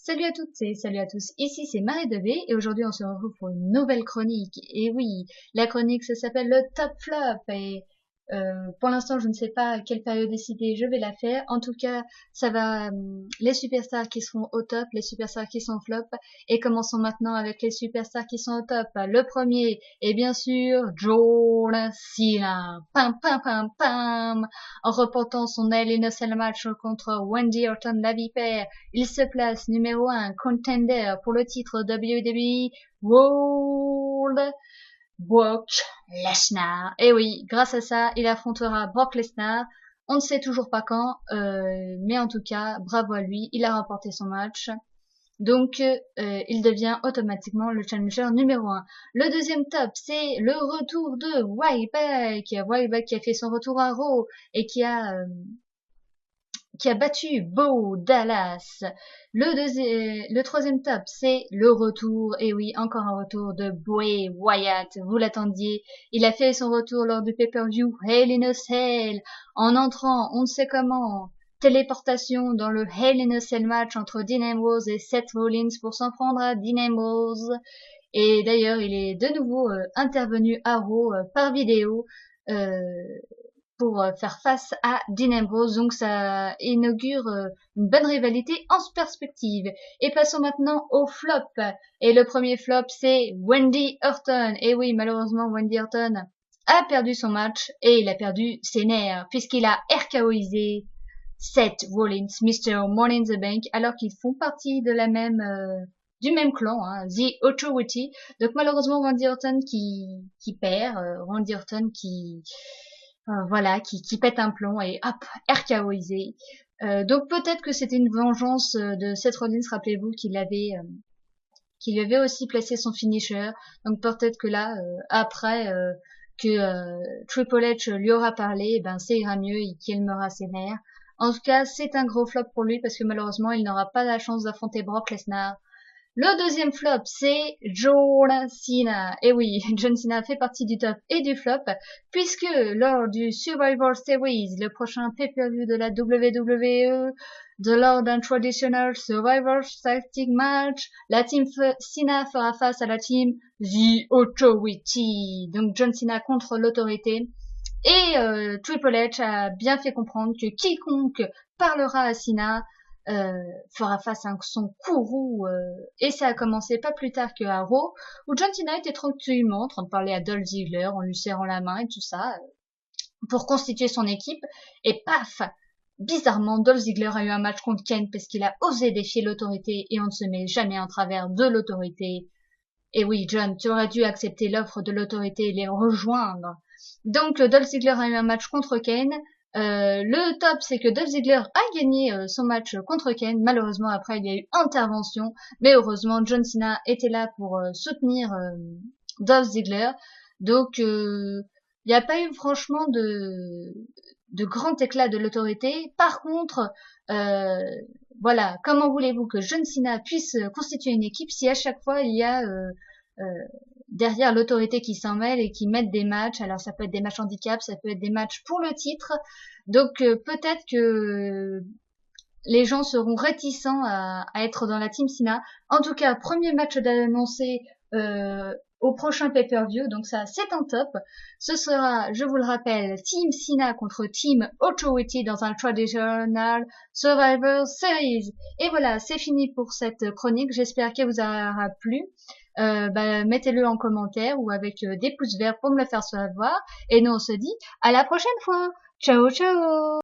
Salut à toutes et salut à tous, ici c'est Marie de B et aujourd'hui on se retrouve pour une nouvelle chronique. Et oui, la chronique ça s'appelle le top flop et pour l'instant je ne sais pas à quelle période décidée je vais la faire. En tout cas, ça va les superstars qui seront au top, les superstars qui sont au flop. Et commençons maintenant avec les superstars qui sont au top. Le premier est bien sûr John Cena. Pam pam pam pam. En reportant son Hell in a Cell match contre Wendy Orton la vipère, il se place numéro 1 contender pour le titre WWE World Brock Lesnar. Et oui, grâce à ça, il affrontera Brock Lesnar. On ne sait toujours pas quand, mais en tout cas, bravo à lui, il a remporté son match. Donc, il devient automatiquement le challenger numéro 1. Le deuxième top, c'est le retour de Ryback qui a fait son retour à Raw et qui a battu Bo Dallas. Le troisième top, c'est le retour, et oui, encore un retour de Bray Wyatt. Vous l'attendiez. Il a fait son retour lors du pay-per-view Hell in a Cell, en entrant, on ne sait comment, téléportation dans le Hell in a Cell match entre Dean Ambrose et Seth Rollins pour s'en prendre à Dean Ambrose. Et d'ailleurs, il est de nouveau intervenu à Raw par vidéo. Pour faire face à Dean Ambrose. Donc ça inaugure une bonne rivalité en perspective. Et passons maintenant au flop. Et le premier flop, c'est Wendy Orton. Et oui, malheureusement, Wendy Orton a perdu son match et il a perdu ses nerfs puisqu'il a RKOisé Seth Rollins, Mr. Money in the Bank, alors qu'ils font partie de la même du même clan, hein, The Authority. Donc malheureusement, Wendy Orton qui perd, Wendy Orton voilà, qui pète un plomb et hop, RKOisé. Donc peut-être que c'était une vengeance de Seth Rollins, rappelez-vous qu'il avait aussi placé son finisher. Donc peut-être que là, après que Triple H lui aura parlé, ben ça ira mieux et qu'il calmera ses nerfs. En tout cas, c'est un gros flop pour lui parce que malheureusement, il n'aura pas la chance d'affronter Brock Lesnar. Le deuxième flop, c'est John Cena. Et oui, John Cena fait partie du top et du flop, puisque lors du Survivor Series, le prochain pay-per-view de la WWE, lors d'un traditional Survivor Tag match, la team Cena fera face à la team The Authority. Donc John Cena contre l'autorité. Et Triple H a bien fait comprendre que quiconque parlera à Cena fera face à son courroux, et ça a commencé pas plus tard que à Raw, où John Cena était tranquillement en train de parler à Dolph Ziggler en lui serrant la main et tout ça, pour constituer son équipe, et paf, bizarrement, Dolph Ziggler a eu un match contre Kane parce qu'il a osé défier l'autorité, et on ne se met jamais en travers de l'autorité. Et oui, John, tu aurais dû accepter l'offre de l'autorité et les rejoindre. Donc, Dolph Ziggler a eu un match contre Kane. Le top, c'est que Dolph Ziggler a gagné son match contre Kane. Malheureusement, après, il y a eu intervention. Mais heureusement, John Cena était là pour soutenir Dolph Ziggler. Donc, il n'y a pas eu franchement de grand éclat de l'autorité. Par contre, voilà, comment voulez-vous que John Cena puisse constituer une équipe si à chaque fois il y a euh, derrière l'autorité qui s'en mêle et qui mettent des matchs. Alors ça peut être des matchs handicap, ça peut être des matchs pour le titre. Donc peut-être que les gens seront réticents à être dans la team Cena. En tout cas, premier match d'annoncer au prochain pay-per-view, donc ça c'est un top. Ce sera, je vous le rappelle, Team Cena contre Team Authority dans un Traditional Survivor Series. Et voilà, c'est fini pour cette chronique, j'espère qu'elle vous aura plu. Mettez-le en commentaire ou avec des pouces verts pour me le faire savoir. Et nous on se dit à la prochaine fois. Ciao ciao.